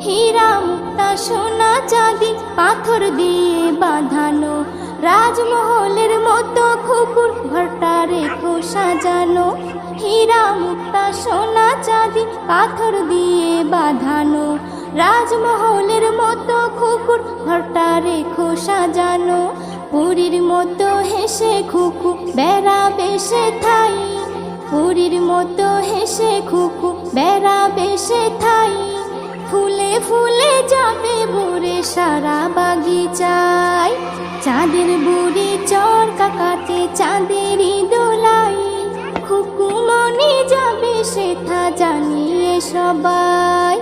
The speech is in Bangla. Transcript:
হীরা মুক্তা সোনা চাঁদি পাথর দিয়ে বাঁধানো, রাজমহলের মতো খুকুর ঘরটা রেখো সাজানো। হীরা মুক্তা সোনা চাঁদি পাথর দিয়ে বাঁধানো, রাজমহলের মতো খুকুর ঘরটা রেখো সাজানো। পুরীর মতো হেসে খুকু বেড়াবে সে ঠাই, পুরীর মতো হেসে খুকু বেড়াবে সে ঠাই। ফুলে ফুলে যাবে ভরে সারা বাগিচায়, চাঁদের বুড়ি চরকা কাটে চাঁদেরই দোলাই। খুকু মনে যাবে সেথা জানিয়ে সবাই।